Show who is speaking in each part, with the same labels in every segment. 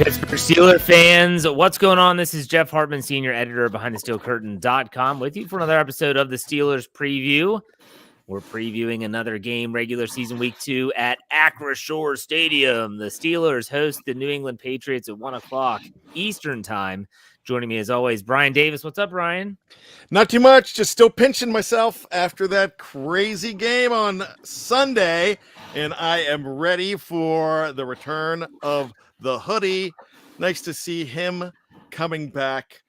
Speaker 1: Pittsburgh Steelers fans, what's going on? This is Jeff Hartman, senior editor of BehindTheSteelCurtain.com, with you for another episode of the Steelers Preview. We're previewing another game, regular season week 2 at Acrisure Stadium. The Steelers host the New England Patriots at 1 o'clock Eastern time. Joining me as always, Brian Davis. What's up, Brian?
Speaker 2: Not too much, just still pinching myself after that crazy game on Sunday, and I am ready for the return of the hoodie. Nice to see him coming back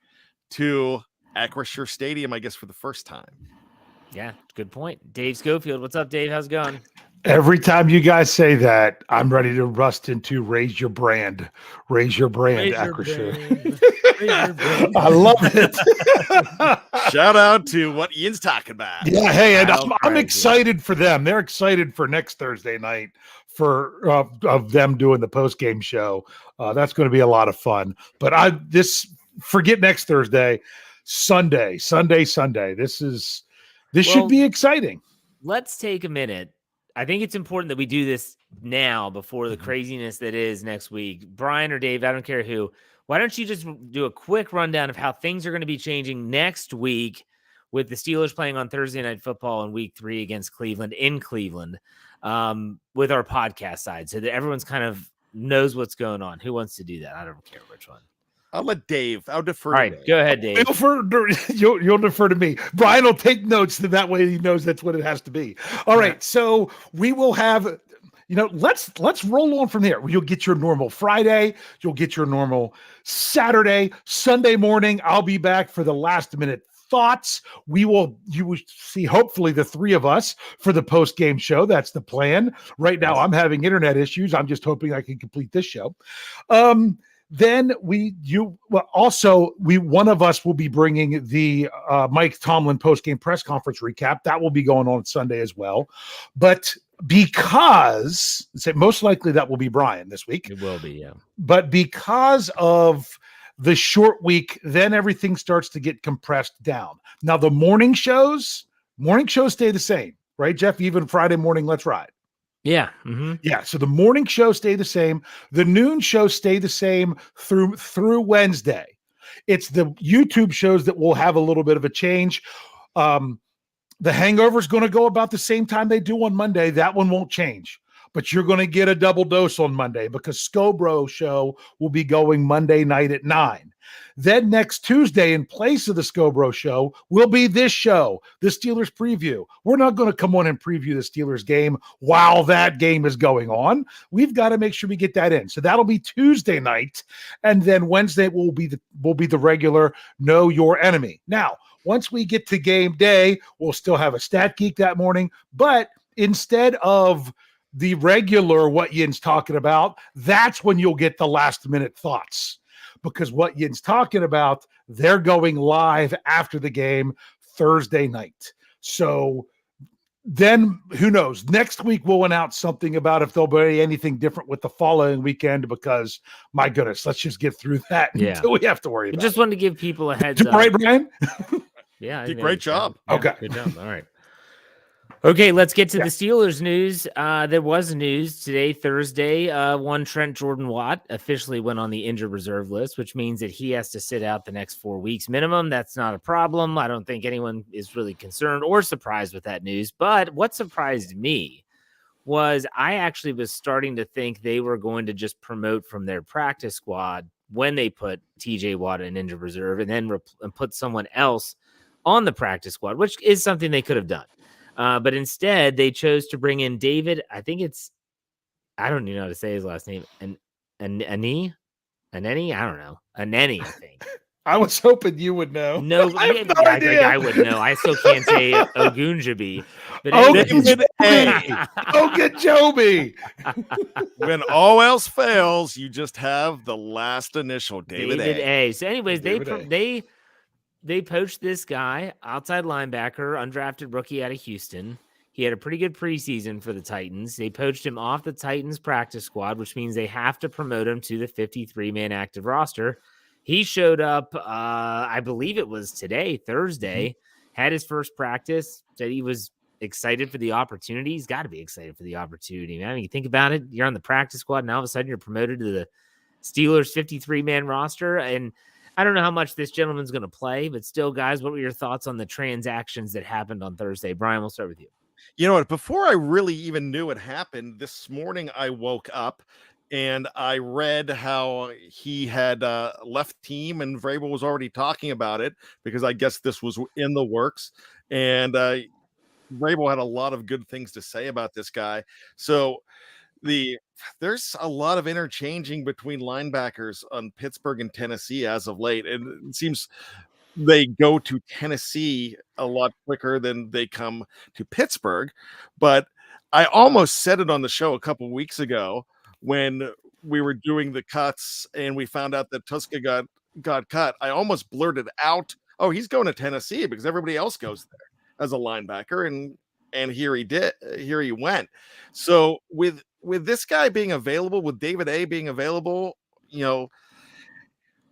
Speaker 2: to Acrisure Stadium, I guess, for the first time.
Speaker 1: Yeah, good point. Dave Schofield. What's up, Dave? How's it going?
Speaker 3: Every time you guys say that, I'm ready to rust into raise your brand, Acrisure. I love it.
Speaker 2: Shout out to what Ian's talking about.
Speaker 3: Yeah, hey, and I'm excited for them. They're excited for next Thursday night for of them doing the post game show. That's going to be a lot of fun. But forget next Thursday, Sunday. This should be exciting.
Speaker 1: Let's take a minute. I think it's important that we do this now before the craziness that is next week. Brian or Dave, I don't care who. Why don't you just do a quick rundown of how things are going to be changing next week with the Steelers playing on Thursday Night Football in week 3 against Cleveland in Cleveland with our podcast side so that everyone's kind of knows what's going on. Who wants to do that? I don't care which one.
Speaker 2: I'll let Dave. I'll defer.
Speaker 1: All right, go ahead, Dave.
Speaker 3: You'll defer to me. Brian will take notes, so that way he knows that's what it has to be. All right, so we will have, let's roll on from there. You'll get your normal Friday. You'll get your normal Saturday, Sunday morning. I'll be back for the last minute thoughts. You will see hopefully the three of us for the post game show. That's the plan. Right now, I'm having internet issues. I'm just hoping I can complete this show. Then one of us will be bringing the Mike Tomlin post-game press conference recap. That will be going on Sunday as well. But because most likely that will be Brian this week.
Speaker 1: It will be, yeah.
Speaker 3: But because of the short week, then everything starts to get compressed down. Now the morning shows stay the same, right, Jeff? Even Friday morning, Let's Ride.
Speaker 1: Yeah. Mm-hmm.
Speaker 3: Yeah. So the morning shows stay the same. The noon shows stay the same through Wednesday. It's the YouTube shows that will have a little bit of a change. The Hangover is going to go about the same time they do on Monday. That one won't change. But you're going to get a double dose on Monday because Scobro show will be going Monday night at 9. Then next Tuesday, in place of the Scobro show, will be this show, the Steelers Preview. We're not going to come on and preview the Steelers game while that game is going on. We've got to make sure we get that in. So that'll be Tuesday night, and then Wednesday will be the regular Know Your Enemy. Now, once we get to game day, we'll still have a Stat Geek that morning, but instead of the regular what Yin's talking about, that's when you'll get the last minute thoughts. Because what Yin's talking about, they're going live after the game Thursday night. So then who knows? Next week we'll announce something about if there'll be anything different with the following weekend because, my goodness, let's just get through that until we have to worry about it.
Speaker 1: Just wanted to give people a heads up.
Speaker 3: Right, Brian?
Speaker 1: Yeah.
Speaker 2: Great job.
Speaker 1: Yeah,
Speaker 3: okay.
Speaker 1: Good job. All right. Okay, let's get to the Steelers news. There was news today, Thursday. One Trent Jordan-Watt officially went on the injured reserve list, which means that he has to sit out the next 4 weeks minimum. That's not a problem. I don't think anyone is really concerned or surprised with that news. But what surprised me was I actually was starting to think they were going to just promote from their practice squad when they put TJ Watt in injured reserve and then put someone else on the practice squad, which is something they could have done. But instead, they chose to bring in David. I don't even know how to say his last name. Aneni? I don't know. Aneni, I think.
Speaker 3: I was hoping you would know.
Speaker 1: No, I think I would know. I still can't say Ogunjobi.
Speaker 3: Ogunjobi.
Speaker 2: When all else fails, you just have the last initial, David A.
Speaker 1: So anyways, they poached this guy, outside linebacker, undrafted rookie out of Houston. He had a pretty good preseason for the Titans. They poached him off the Titans practice squad, which means they have to promote him to the 53-man active roster. He showed up, I believe it was today, Thursday, had his first practice, said he was excited for the opportunity. He's got to be excited for the opportunity. I mean, you think about it, you're on the practice squad, and all of a sudden you're promoted to the Steelers 53-man roster. And I don't know how much this gentleman's going to play, but still, guys, what were your thoughts on the transactions that happened on Thursday? Brian, we'll start with you.
Speaker 2: You know what? Before I really even knew it happened, this morning I woke up and I read how he had left team, and Vrabel was already talking about it because I guess this was in the works. And Vrabel had a lot of good things to say about this guy. So there's a lot of interchanging between linebackers on Pittsburgh and Tennessee as of late, and it seems they go to Tennessee a lot quicker than they come to Pittsburgh. But I almost said it on the show a couple weeks ago when we were doing the cuts and we found out that Tuska got cut. I almost blurted out, "Oh, he's going to Tennessee," because everybody else goes there as a linebacker, and here he went. So with this guy being available, with David A being available,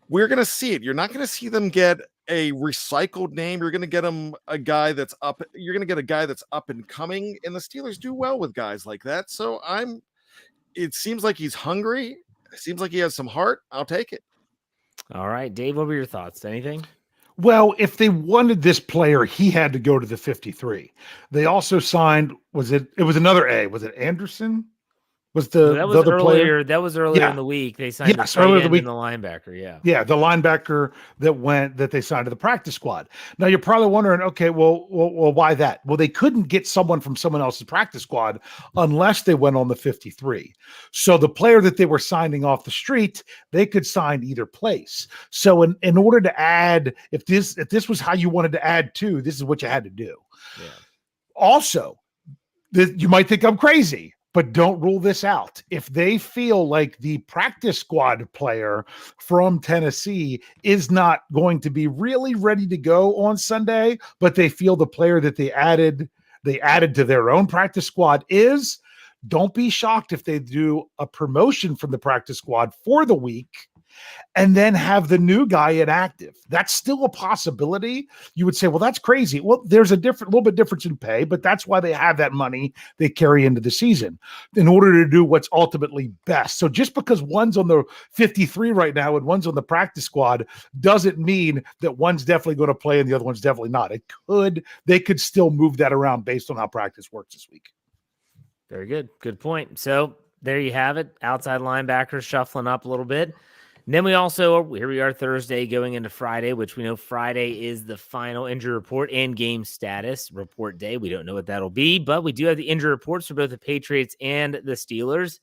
Speaker 2: we're going to see it. You're not going to see them get a recycled name. You're going to get them a guy that's up. You're going to get a guy that's up and coming, and the Steelers do well with guys like that. So it seems like he's hungry. It seems like he has some heart. I'll take it.
Speaker 1: All right, Dave, what were your thoughts? Anything?
Speaker 3: Well, if they wanted this player, he had to go to the 53. They also signed, it was another A. Was it Anderson? Was the other
Speaker 1: earlier?
Speaker 3: player?
Speaker 1: That was earlier in the week. They signed the tight end and the linebacker. Yeah,
Speaker 3: the linebacker that they signed to the practice squad. Now you're probably wondering, okay, well, why that? Well, they couldn't get someone from someone else's practice squad unless they went on the 53. So the player that they were signing off the street, they could sign either place. So in order to add, if this was how you wanted to add two, this is what you had to do.
Speaker 1: Yeah.
Speaker 3: Also, you might think I'm crazy, but don't rule this out. If they feel like the practice squad player from Tennessee is not going to be really ready to go on Sunday, but they feel the player that they added to their own practice squad is, don't be shocked if they do a promotion from the practice squad for the week and then have the new guy inactive. That's still a possibility. You would say, well, that's crazy. Well, there's a little bit difference in pay, but that's why they have that money they carry into the season in order to do what's ultimately best. So just because one's on the 53 right now and one's on the practice squad doesn't mean that one's definitely going to play and the other one's definitely not. They could still move that around based on how practice works this week.
Speaker 1: Very good. Good point. So there you have it. Outside linebackers shuffling up a little bit. And then here we are Thursday going into Friday, which we know Friday is the final injury report and game status report day. We don't know what that'll be, but we do have the injury reports for both the Patriots and the Steelers.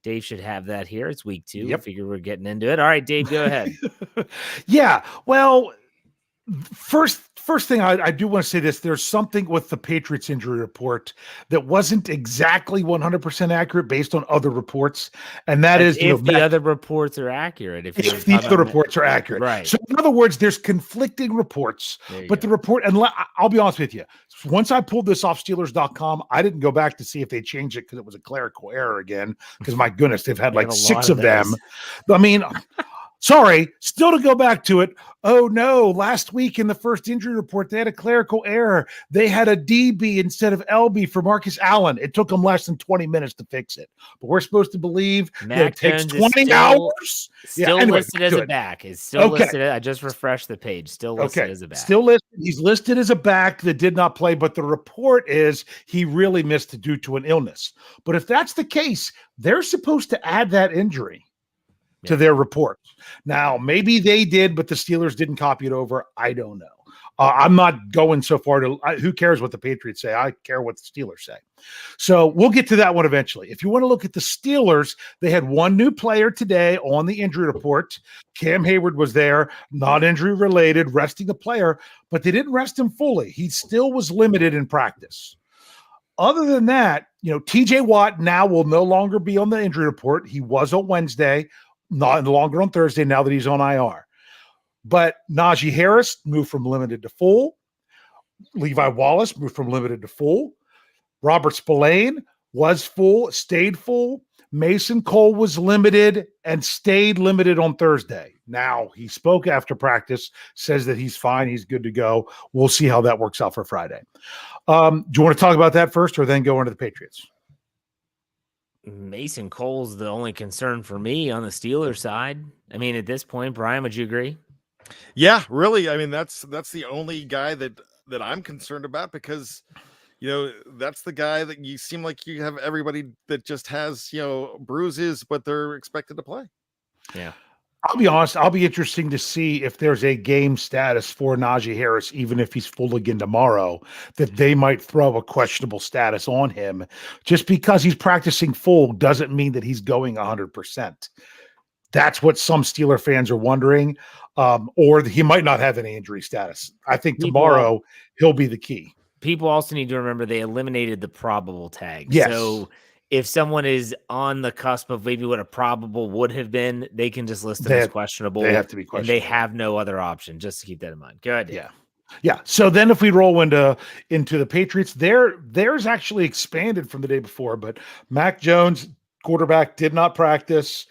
Speaker 1: Dave should have that here. It's week 2.
Speaker 3: Yep.
Speaker 1: I figure we're getting into it. All right, Dave, go ahead.
Speaker 3: Yeah. Well, First thing I do want to say this, there's something with the Patriots injury report that wasn't exactly 100% accurate based on other reports. And that is
Speaker 1: if the other reports are accurate. If
Speaker 3: the other reports are accurate.
Speaker 1: Right.
Speaker 3: So in other words, there's conflicting reports, but the report, and I'll be honest with you, once I pulled this off Steelers.com, I didn't go back to see if they changed it because it was a clerical error again, because my goodness, they've had like 6 of them. I mean, sorry, still to go back to it. Oh no, last week in the first injury report, they had a clerical error. They had a DB instead of LB for Marcus Allen. It took them less than 20 minutes to fix it. But we're supposed to believe that it takes 20 hours.
Speaker 1: Listed as a back. It's still listed. I just refreshed the page. Still listed as a back.
Speaker 3: Still listed. He's listed as a back that did not play, but the report is he really missed due to an illness. But if that's the case, they're supposed to add that injury to their report. Now, maybe they did, but the Steelers didn't copy it over. I don't know. I'm not going so far to who cares what the Patriots say? I care what the Steelers say. So we'll get to that one eventually. If you want to look at the Steelers, they had one new player today on the injury report. Cam Hayward was there, not injury related, resting the player, but they didn't rest him fully. He still was limited in practice. Other than that, TJ Watt now will no longer be on the injury report. He was on Wednesday, not longer on Thursday now that he's on IR. But Najee Harris moved from limited to full. Levi Wallace moved from limited to full. Robert Spillane was full, stayed full. Mason Cole was limited and stayed limited on Thursday. Now, he spoke after practice, says that he's fine, he's good to go. We'll see how that works out for Friday. Do you want to talk about that first or then go into the Patriots?
Speaker 1: Mason Cole's the only concern for me on the Steelers side. I mean, at this point, Brian, would you agree?
Speaker 2: Yeah, really. I mean, that's the only guy that I'm concerned about, because that's the guy that you seem like you have everybody that just has bruises, but they're expected to play.
Speaker 1: Yeah.
Speaker 3: I'll be honest. I'll be interesting to see if there's a game status for Najee Harris, even if he's full again tomorrow, that they might throw a questionable status on him. Just because he's practicing full doesn't mean that he's going 100%. That's what some Steeler fans are wondering. Or he might not have any injury status. I think tomorrow he'll be the key.
Speaker 1: People also need to remember they eliminated the probable tag.
Speaker 3: Yes.
Speaker 1: So if someone is on the cusp of maybe what a probable would have been, they can just list them as questionable.
Speaker 3: They have to be questionable.
Speaker 1: And they have no other option, just to keep that in mind. Go ahead.
Speaker 3: Yeah. Yeah. So then if we roll into the Patriots, theirs actually expanded from the day before, but Mac Jones, quarterback, did not practice.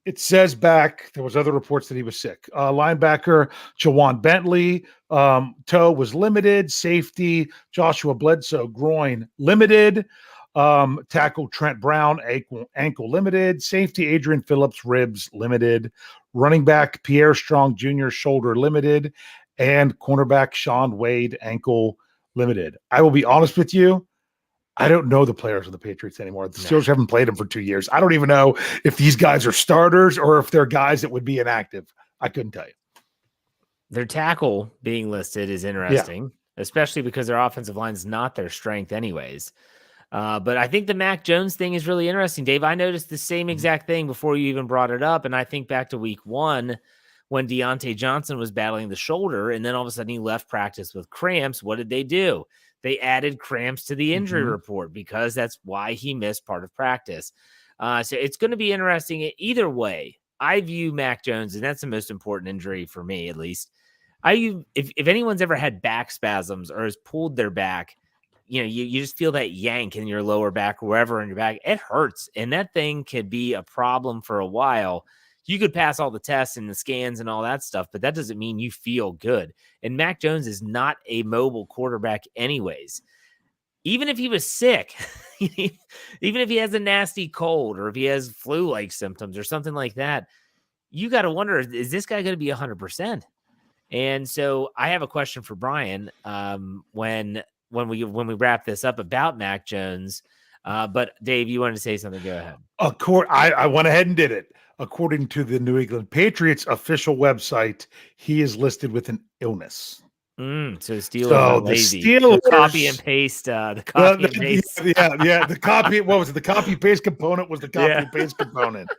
Speaker 3: It says back, there was other reports that he was sick. Linebacker Jawan Bentley, toe was limited. Safety Joshua Bledsoe, groin limited. Tackle Trent Brown, ankle limited. Safety Adrian Phillips, ribs limited. Running back Pierre Strong Jr., shoulder limited. And cornerback Sean Wade, ankle limited. I will be honest with you. I don't know the players of the Patriots anymore. The Steelers haven't played them for 2 years. I don't even know if these guys are starters or if they're guys that would be inactive. I couldn't tell you.
Speaker 1: Their tackle being listed is interesting, especially because their offensive line is not their strength anyways. But I think the Mac Jones thing is really interesting, Dave. I noticed the same exact thing before you even brought it up. And I think back to week 1 when Deontay Johnson was battling the shoulder, and then all of a sudden he left practice with cramps. What did they do? They added cramps to the injury report because that's why he missed part of practice. So it's going to be interesting. Either way, I view Mac Jones, and that's the most important injury for me, at least. If anyone's ever had back spasms or has pulled their back, you just feel that yank in your lower back or wherever in your back. It hurts, and that thing could be a problem for a while. You could pass all the tests and the scans and all that stuff, but that doesn't mean you feel good. And Mac Jones is not a mobile quarterback anyways. Even if he was sick, even if he has a nasty cold or if he has flu-like symptoms or something like that, you got to wonder, is this guy going to be 100%? And so I have a question for Brian when we wrap this up about Mac Jones. But Dave, you wanted to say something. Go ahead.
Speaker 3: I went ahead and did it. According to the New England Patriots official website, he is listed with an illness.
Speaker 1: So Steelers are lazy.
Speaker 3: Steelers
Speaker 1: copy and paste. The copy and paste.
Speaker 3: Yeah. The copy. What was it? The copy paste component was the copy and paste component.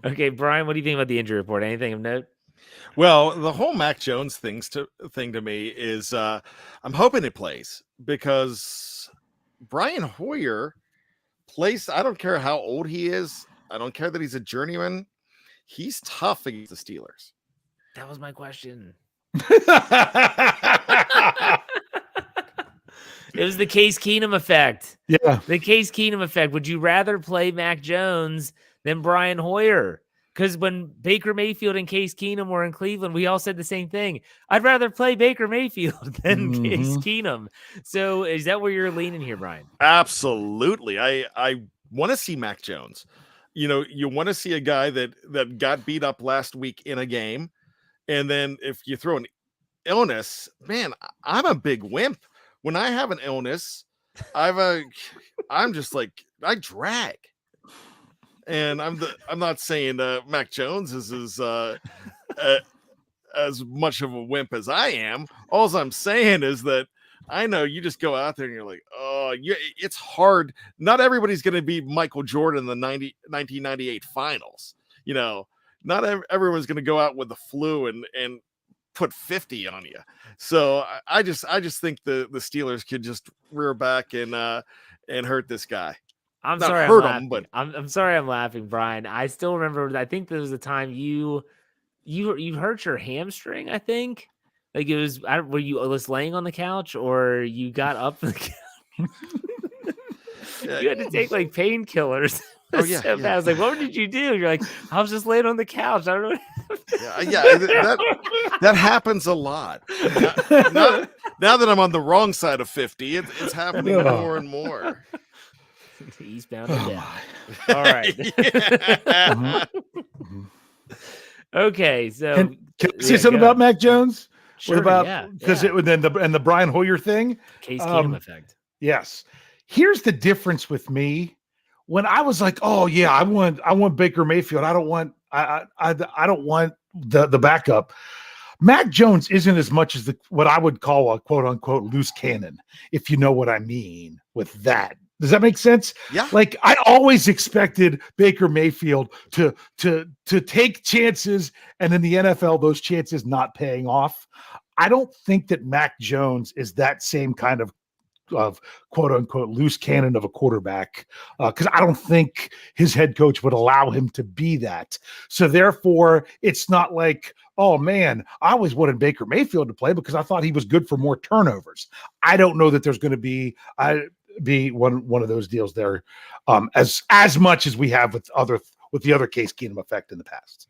Speaker 1: Okay, Brian, what do you think about the injury report? Anything of note?
Speaker 2: Well, the whole Mac Jones thing to me is I'm hoping it plays, because Brian Hoyer plays. I don't care how old he is. I don't care that he's a journeyman. He's tough against the Steelers.
Speaker 1: That was my question. It was the Case Keenum effect.
Speaker 3: Yeah.
Speaker 1: The Case Keenum effect. Would you rather play Mac Jones than Brian Hoyer? Because when Baker Mayfield and Case Keenum were in Cleveland, we all said the same thing. I'd rather play Baker Mayfield than Case Keenum. So is that where you're leaning here, Brian?
Speaker 2: Absolutely. I want to see Mac Jones. You want to see a guy that got beat up last week in a game. And then if you throw an illness, man, I'm a big wimp. When I have an illness, I'm just like, I drag. And I'm not saying Mac Jones is as much of a wimp as I am. All I'm saying is that I know you just go out there and you're like, oh, it's hard. Not everybody's going to be Michael Jordan in the 1998 finals. Not everyone's going to go out with the flu and put 50 on you. So I just think the Steelers could just rear back and hurt this guy.
Speaker 1: I'm
Speaker 2: Not
Speaker 1: sorry,
Speaker 2: hurt
Speaker 1: I'm
Speaker 2: him, but
Speaker 1: I'm sorry, I'm laughing, Brian. I still remember. I think there was a time you hurt your hamstring. I think like it was. Were you was laying on the couch or you got up from the couch? You had to take like painkillers.
Speaker 2: Oh yeah,
Speaker 1: so I was like, "What did you do?" You're like, "I was just laying on the couch." I don't know.
Speaker 2: That happens a lot. Now that I'm on the wrong side of 50, it's happening more and more.
Speaker 1: Eastbound
Speaker 3: Oh
Speaker 1: and down.
Speaker 3: my.
Speaker 1: All right.
Speaker 3: Mhm. Mhm.
Speaker 1: Okay, so
Speaker 3: Can I say
Speaker 1: yeah,
Speaker 3: something
Speaker 1: go.
Speaker 3: about Mac Jones? What
Speaker 1: Sure,
Speaker 3: about
Speaker 1: yeah,
Speaker 3: because
Speaker 1: yeah.
Speaker 3: it then the Brian Hoyer thing?
Speaker 1: Case Keenum effect.
Speaker 3: Yes. Here's the difference with me. When I was like, oh yeah, I want Baker Mayfield. I don't want the backup. Mac Jones isn't as much as what I would call a quote unquote loose cannon, if you know what I mean with that. Does that make sense?
Speaker 2: Yeah.
Speaker 3: Like I always expected Baker Mayfield to take chances, and in the NFL, those chances not paying off. I don't think that Mac Jones is that same kind of quote unquote loose cannon of a quarterback because I don't think his head coach would allow him to be that. So therefore, it's not like, oh man, I always wanted Baker Mayfield to play because I thought he was good for more turnovers. I don't know that there's going to be one of those deals there as much as we have with the other Case Keenum effect in the past.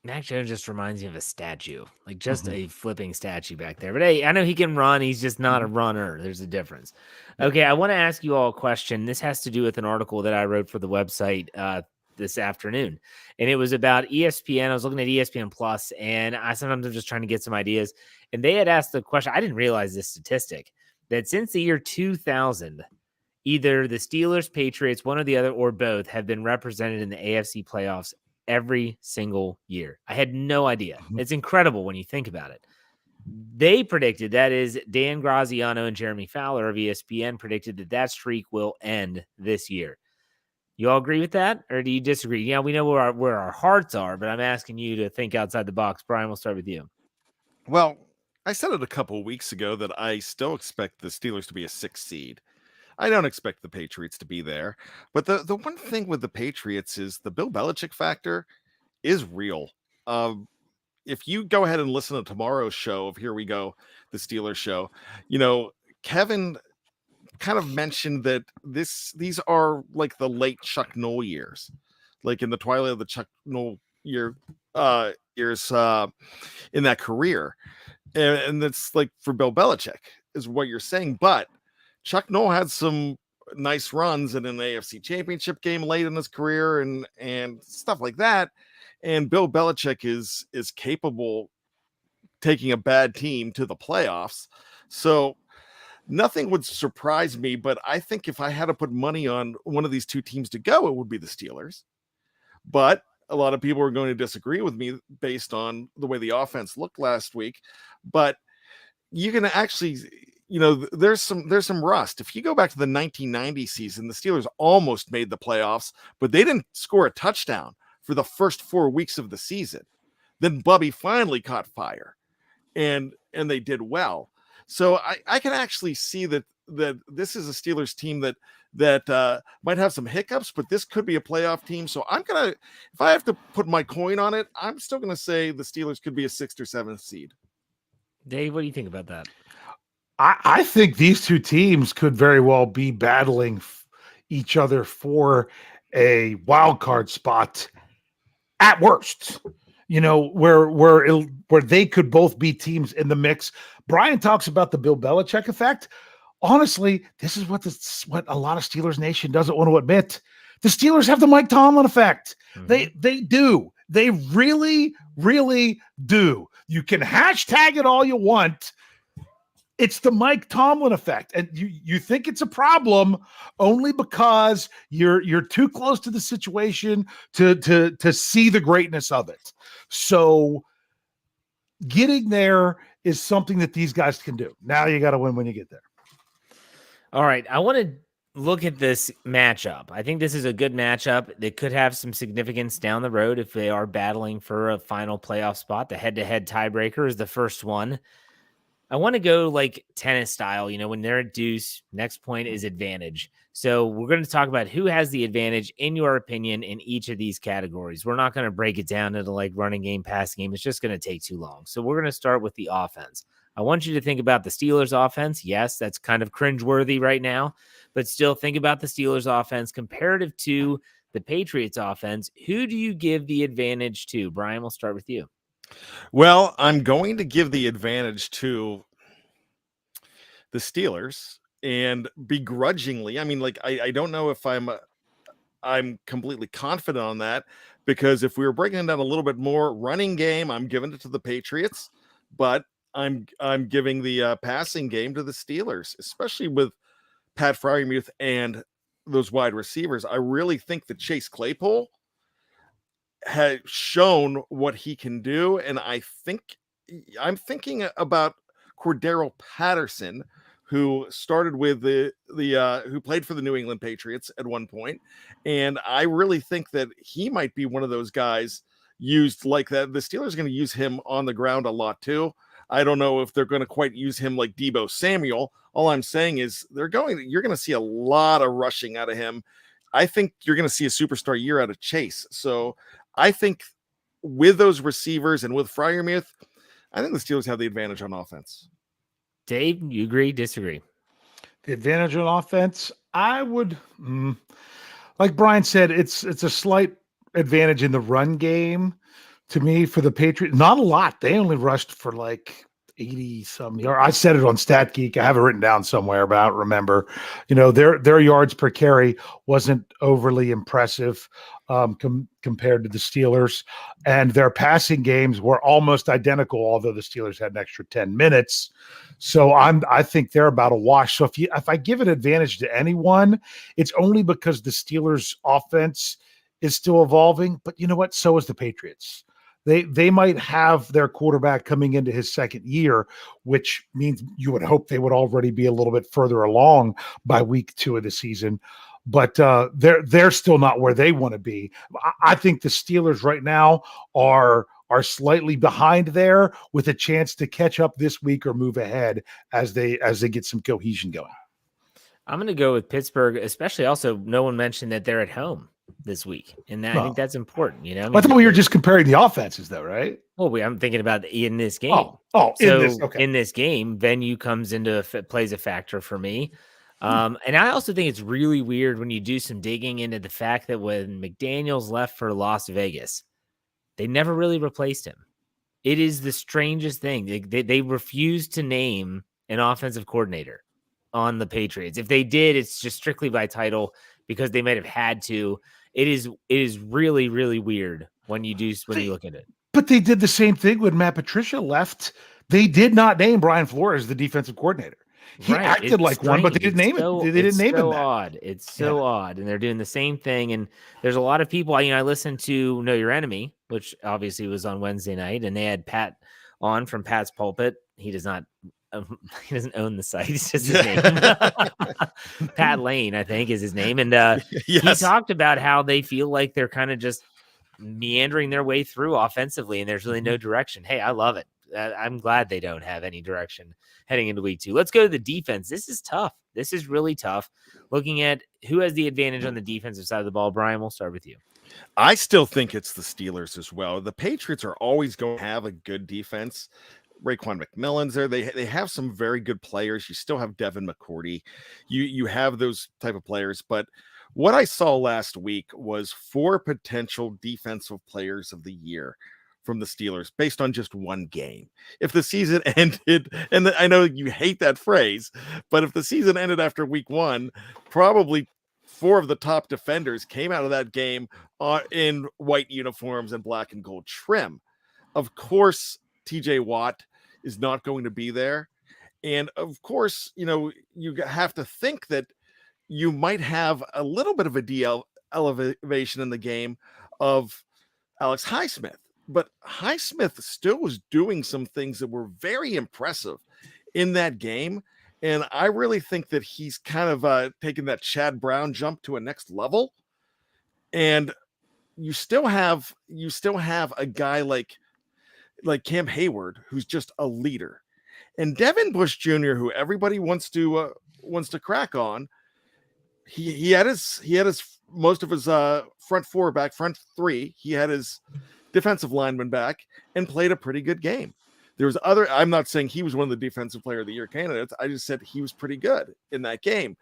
Speaker 1: Mac Jones just reminds me of a statue, like just a flipping statue back there. But hey, I know he can run. He's just not a runner. There's a difference. Okay, I want to ask you all a question. This has to do with an article that I wrote for the website this afternoon, and it was about ESPN. I was looking at ESPN Plus, and sometimes I'm just trying to get some ideas. And they had asked the question. I didn't realize this statistic that since the year 2000, either the Steelers, Patriots, one or the other, or both have been represented in the AFC playoffs every single year. I had no idea. It's incredible when you think about it. They predicted, that is Dan Graziano and Jeremy Fowler of ESPN predicted that streak will end this year. You all agree with that, or do you disagree? Yeah, we know where our hearts are, but I'm asking you to think outside the box. Brian, we'll start with you.
Speaker 2: Well, I said it a couple of weeks ago that I still expect the Steelers to be a 6th seed. I don't expect the Patriots to be there. But the one thing with the Patriots is the Bill Belichick factor is real. If you go ahead and listen to tomorrow's show of Here We Go, the Steelers show, Kevin kind of mentioned that these are like the late Chuck Noll years, like in the twilight of the Chuck Noll years in that career. And that's like for Bill Belichick is what you're saying. But Chuck Noll had some nice runs in an AFC championship game late in his career and stuff like that. And Bill Belichick is capable taking a bad team to the playoffs. So nothing would surprise me, but I think if I had to put money on one of these two teams to go, it would be the Steelers. But a lot of people are going to disagree with me based on the way the offense looked last week. But you can actually, there's some rust. If you go back to the 1990 season, the Steelers almost made the playoffs, but they didn't score a touchdown for the first 4 weeks of the season. Then Bubby finally caught fire, and they did well. So I can actually see that this is a Steelers team that might have some hiccups, but this could be a playoff team. So if I have to put my coin on it, I'm still gonna say the Steelers could be a 6th or 7th seed.
Speaker 1: Dave, what do you think about that?
Speaker 3: I think these two teams could very well be battling each other for a wild card spot at worst. Where they could both be teams in the mix. Brian talks about the Bill Belichick effect. Honestly, this is what a lot of Steelers Nation doesn't want to admit. The Steelers have the Mike Tomlin effect. Mm-hmm. They do. They really, really do. You can hashtag it all you want. It's the Mike Tomlin effect. And you think it's a problem only because you're too close to the situation to see the greatness of it. So getting there is something that these guys can do. Now you got to win when you get there.
Speaker 1: All right. I want to look at this matchup. I think this is a good matchup that could have some significance down the road if they are battling for a final playoff spot. The head-to-head tiebreaker is the first one. I want to go like tennis style, when they're at deuce, next point is advantage. So we're going to talk about who has the advantage, in your opinion, in each of these categories. We're not going to break it down into like running game, passing game. It's just going to take too long. So we're going to start with the offense. I want you to think about the Steelers offense. Yes, that's kind of cringeworthy right now, but still think about the Steelers offense comparative to the Patriots offense. Who do you give the advantage to? Brian, we'll start with you.
Speaker 2: Well, I'm going to give the advantage to the Steelers and begrudgingly, I mean, like, I don't know if I'm completely confident on that, because if we were breaking it down a little bit more, running game, I'm giving it to the Patriots, but I'm giving the passing game to the Steelers, especially with Pat Freiermuth and those wide receivers. I really think that Chase Claypool has shown what he can do, and I'm thinking about Cordero Patterson, who started with the who played for the New England Patriots at one point, and I really think that he might be one of those guys used like that. The Steelers are going to use him on the ground a lot too. I don't know if they're going to quite use him like Deebo Samuel. All I'm saying is you're going to see a lot of rushing out of him. I think you're going to see a superstar year out of Chase. So I think with those receivers and with Freiermuth, I think the Steelers have the advantage on offense.
Speaker 1: Dave, you agree, disagree?
Speaker 3: The advantage on offense, I would, like Brian said, it's a slight advantage in the run game to me for the Patriots. Not a lot. They only rushed for like 80 some yards. I said it on Stat Geek. I have it written down somewhere, but I don't remember. Their yards per carry wasn't overly impressive compared to the Steelers, and their passing games were almost identical, although the Steelers had an extra 10 minutes. So I think they're about a wash. So if I give an advantage to anyone, it's only because the Steelers offense is still evolving. But you know what? So is the Patriots. They might have their quarterback coming into his second year, which means you would hope they would already be a little bit further along by week 2 of the season. But they're still not where they want to be. I think the Steelers right now are slightly behind there, with a chance to catch up this week or move ahead as they get some cohesion going.
Speaker 1: I'm going to go with Pittsburgh, especially. Also, no one mentioned that they're at home this week, and I think that's important. I
Speaker 3: thought we were just comparing the offenses, though, right?
Speaker 1: Well, I'm thinking about in this game. In this game, venue plays a factor for me. And I also think it's really weird when you do some digging into the fact that when McDaniels left for Las Vegas, they never really replaced him. It is the strangest thing. They refused to name an offensive coordinator on the Patriots. If they did, it's just strictly by title because they might have had to. It is really, really weird when you look at it.
Speaker 3: But they did the same thing when Matt Patricia left. They did not name Brian Flores the defensive coordinator. He acted like one, but they didn't name it. They didn't name him that.
Speaker 1: Odd. It's so odd, and they're doing the same thing. And there's a lot of people. I listened to Know Your Enemy, which obviously was on Wednesday night, and they had Pat on from Pat's Pulpit. He does not. He doesn't own the site. It's just his name. Pat Lane, I think, is his name. And he talked about how they feel like they're kind of just meandering their way through offensively, and there's really no direction. Hey, I love it. I'm glad they don't have any direction heading into week 2. Let's go to the defense. This is tough. This is really tough. Looking at who has the advantage on the defensive side of the ball, Brian, we'll start with you.
Speaker 2: I still think it's the Steelers as well. The Patriots are always going to have a good defense. Raekwon McMillan's there. They have some very good players. You still have Devin McCourty. You have those type of players. But what I saw last week was 4 potential defensive players of the year from the Steelers based on just one game. If the season ended, and I know you hate that phrase, but if the season ended after week 1, probably 4 of the top defenders came out of that game in white uniforms and black and gold trim. Of course, TJ Watt is not going to be there. And of course, you have to think that you might have a little bit of a DL elevation in the game of Alex Highsmith. But Highsmith still was doing some things that were very impressive in that game. And I really think that he's kind of taken that Chad Brown jump to a next level. And you still have a guy like Cam Hayward, who's just a leader, and Devin Bush Jr., who everybody wants to crack on. He had his most of his front 3. He had his defensive lineman back and played a pretty good game. I'm not saying he was one of the defensive player of the year candidates. I just said he was pretty good in that game.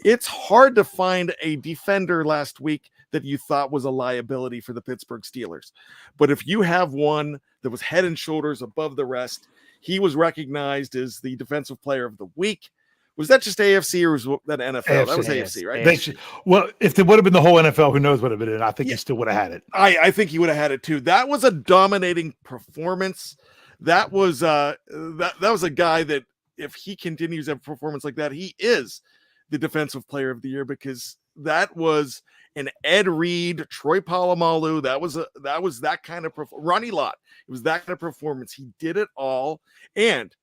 Speaker 2: It's hard to find a defender last week that you thought was a liability for the Pittsburgh Steelers. But if you have one that was head and shoulders above the rest, he was recognized as the defensive player of the week Was that just AFC or was that NFL? That was
Speaker 3: AFC.
Speaker 2: AFC, right?
Speaker 3: They should, well, if they would have been the whole NFL, who knows what it would have been? I think he still would have had it.
Speaker 2: I think he would have had it too. That was a dominating performance. That was that was a guy that if he continues a performance like that, he is the defensive player of the year, because that was an Ed Reed, Troy Polamalu. That was that kind of Ronnie Lott. It was that kind of performance. He did it all. And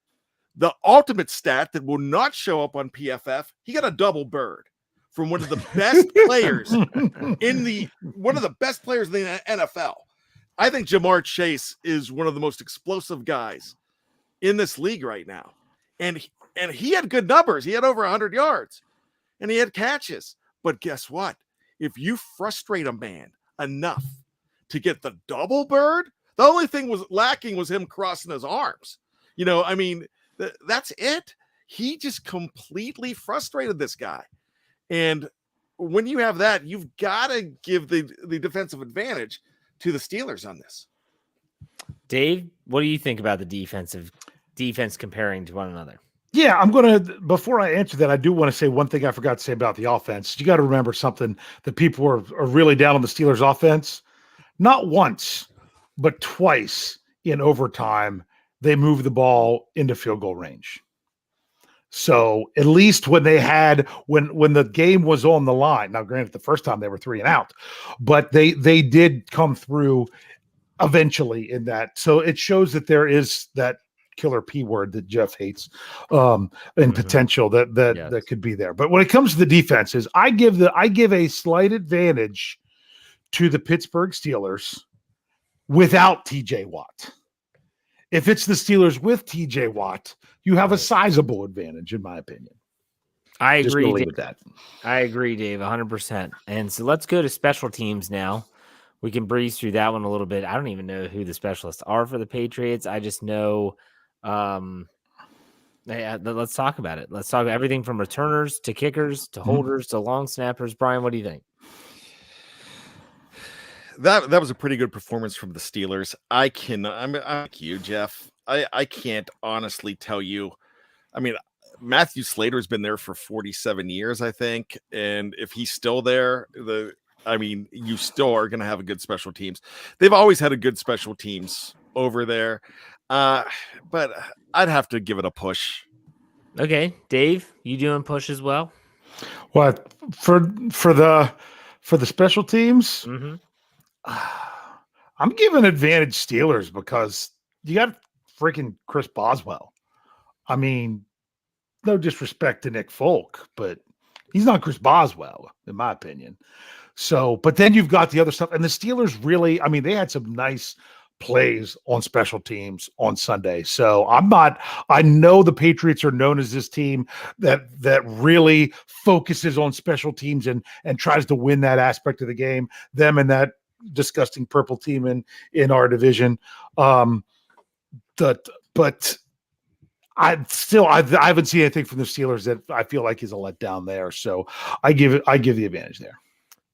Speaker 2: the ultimate stat that will not show up on PFF, he got a double bird from one of the best players in the NFL. I think Jamar Chase is one of the most explosive guys in this league right now. And he had good numbers. He had over 100 yards and he had catches. But guess what? If you frustrate a man enough to get the double bird, the only thing was lacking was him crossing his arms. I mean, that's it. He just completely frustrated this guy. And when you have that, you've got to give the defensive advantage to the Steelers on this.
Speaker 1: Dave, what do you think about the defense comparing to one another?
Speaker 3: Yeah, before I answer that, I do want to say one thing I forgot to say about the offense. You got to remember something that people are really down on the Steelers offense. Not once, but twice in overtime, they moved the ball into field goal range. So at least when the game was on the line, now granted the first time they were 3 and out, but they did come through eventually in that. So it shows that there is that killer P word that Jeff hates, and potential that could be there. But when it comes to the defenses, I give a slight advantage to the Pittsburgh Steelers without TJ Watt. If it's the Steelers with TJ Watt, you have a sizable advantage, in my opinion.
Speaker 1: I agree
Speaker 3: with that.
Speaker 1: I agree, Dave, 100%. And so let's go to special teams now. We can breeze through that one a little bit. I don't even know who the specialists are for the Patriots. I just know let's talk about it. Let's talk about everything from returners to kickers to holders to long snappers. Brian, what do you think?
Speaker 2: That was a pretty good performance from the Steelers. I'm like you, Jeff. I can't honestly tell you. I mean, Matthew Slater's been there for 47 years, I think. And if he's still there, you still are going to have a good special teams. They've always had a good special teams over there. But I'd have to give it a push.
Speaker 1: Okay. Dave, you doing push as well?
Speaker 3: What for the special teams?
Speaker 1: Mm-hmm.
Speaker 3: I'm giving advantage Steelers because you got freaking Chris Boswell. I mean, no disrespect to Nick Folk, but he's not Chris Boswell, in my opinion. So, but then you've got the other stuff. And the Steelers really, they had some nice plays on special teams on Sunday. So I know the Patriots are known as this team that really focuses on special teams and tries to win that aspect of the game, them and that disgusting purple team in our division. But I haven't seen anything from the Steelers that I feel like is a letdown there. So I give the advantage there.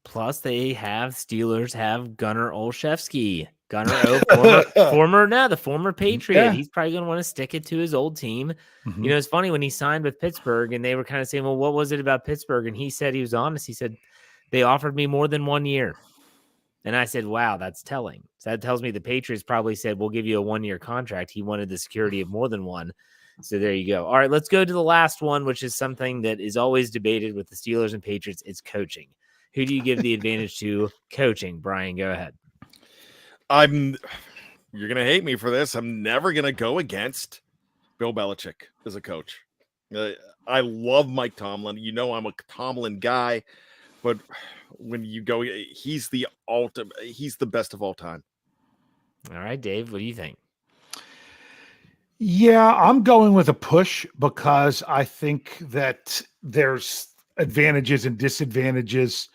Speaker 1: Plus Steelers have Gunnar Olszewski. The former Patriot. Yeah. He's probably going to want to stick it to his old team. Mm-hmm. It's funny when he signed with Pittsburgh and they were kind of saying, well, what was it about Pittsburgh? And he said, he was honest. He said, they offered me more than 1 year. And I said, wow, that's telling. So that tells me the Patriots probably said, we'll give you a 1-year contract. He wanted the security of more than one. So there you go. All right, let's go to the last one, which is something that is always debated with the Steelers and Patriots. It's coaching. Who do you give the advantage to? Coaching. Brian, go ahead.
Speaker 2: You're going to hate me for this. I'm never going to go against Bill Belichick as a coach. I love Mike Tomlin. I'm a Tomlin guy, but when you go, he's the best of all time.
Speaker 1: All right, Dave, what do you think?
Speaker 3: Yeah, I'm going with a push because I think that there's advantages and disadvantages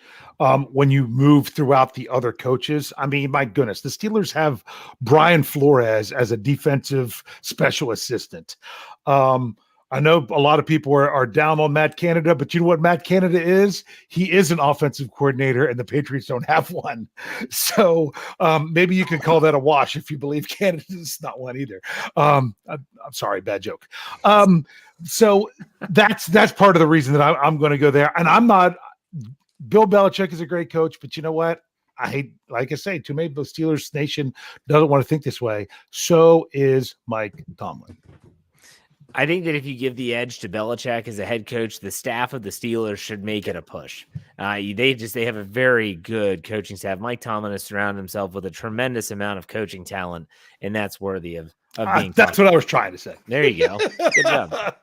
Speaker 3: when you move throughout the other coaches. My goodness, the Steelers have Brian Flores as a defensive special assistant. I know a lot of people are down on Matt Canada, but you know what Matt Canada is? He is an offensive coordinator, and the Patriots don't have one. So maybe you can call that a wash if you believe Canada is not one either. I'm sorry, bad joke. So that's part of the reason that I'm going to go there. And I'm not. Bill Belichick is a great coach, but you know what? Like I say, too many of the Steelers Nation doesn't want to think this way. So is Mike Tomlin.
Speaker 1: I think that if you give the edge to Belichick as a head coach, the staff of the Steelers should make it a push. They have a very good coaching staff. Mike Tomlin has surrounded himself with a tremendous amount of coaching talent, and that's worthy of being.
Speaker 3: That's what I was trying to say.
Speaker 1: There you go. Good job.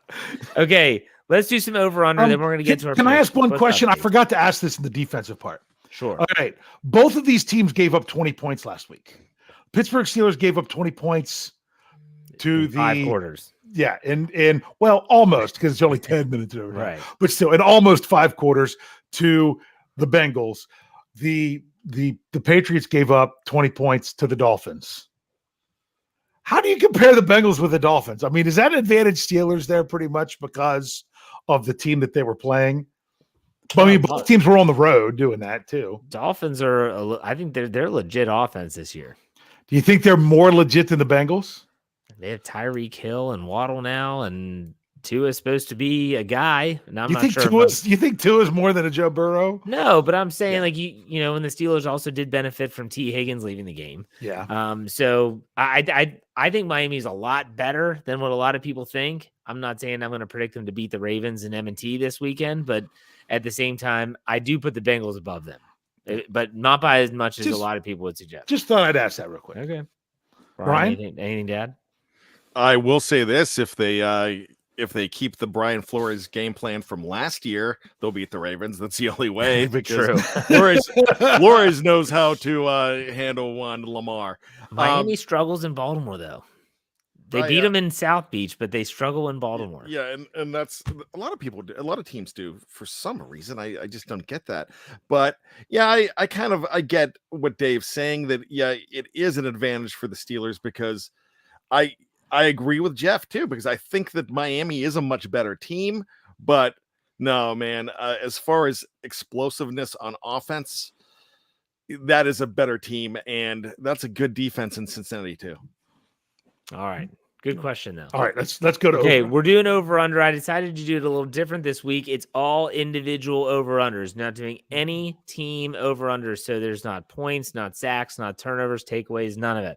Speaker 1: Okay, let's do some over under. Then we're going to get to our.
Speaker 3: Can I ask one question?
Speaker 1: Updates.
Speaker 3: I forgot to ask this in the defensive part.
Speaker 1: Sure.
Speaker 3: All right. Both of these teams gave up 20 points last week. Pittsburgh Steelers gave up 20 points to the
Speaker 1: 5 quarters.
Speaker 3: Yeah, and well, almost, because it's only 10 minutes over.
Speaker 1: Right.
Speaker 3: But still, in almost 5 quarters to the Bengals. The Patriots gave up 20 points to the Dolphins. How do you compare the Bengals with the Dolphins? I mean, is that advantage Steelers there pretty much because of the team that they were playing? I mean, both teams were on the road doing that too.
Speaker 1: Dolphins I think they're legit offense this year.
Speaker 3: Do you think they're more legit than the Bengals?
Speaker 1: They have Tyreek Hill and Waddle now, and Tua is supposed to be a guy. And I'm not sure.
Speaker 3: You think Tua is more than a Joe Burrow?
Speaker 1: No, but I'm saying like you know, and the Steelers also did benefit from T. Higgins leaving the game.
Speaker 3: Yeah.
Speaker 1: So I think Miami's a lot better than what a lot of people think. I'm not saying I'm going to predict them to beat the Ravens and M&T this weekend, but at the same time, I do put the Bengals above them, but not by as much as a lot of people would suggest.
Speaker 3: Just thought I'd ask that real quick.
Speaker 1: Okay.
Speaker 3: Brian?
Speaker 1: Anything to add?
Speaker 2: I will say this: if they keep the Brian Flores game plan from last year, they'll beat the Ravens. That's the only way.
Speaker 1: True.
Speaker 2: Flores knows how to handle one Lamar.
Speaker 1: Miami struggles in Baltimore, though. They beat them in South Beach, but they struggle in Baltimore.
Speaker 2: Yeah, and that's a lot of people do. A lot of teams do for some reason. I just don't get that. But yeah, I get what Dave's saying, that yeah, it is an advantage for the Steelers, because I agree with Jeff too, because I think that Miami is a much better team. But no, man, as far as explosiveness on offense, that is a better team, and that's a good defense in Cincinnati too.
Speaker 1: All right. Good question, though.
Speaker 3: All right, let's go to
Speaker 1: over.
Speaker 3: over.
Speaker 1: We're doing over-under. I decided to do it a little different this week. It's all individual over-unders. Not doing any team over-unders, so there's not points, not sacks, not turnovers, takeaways, none of it.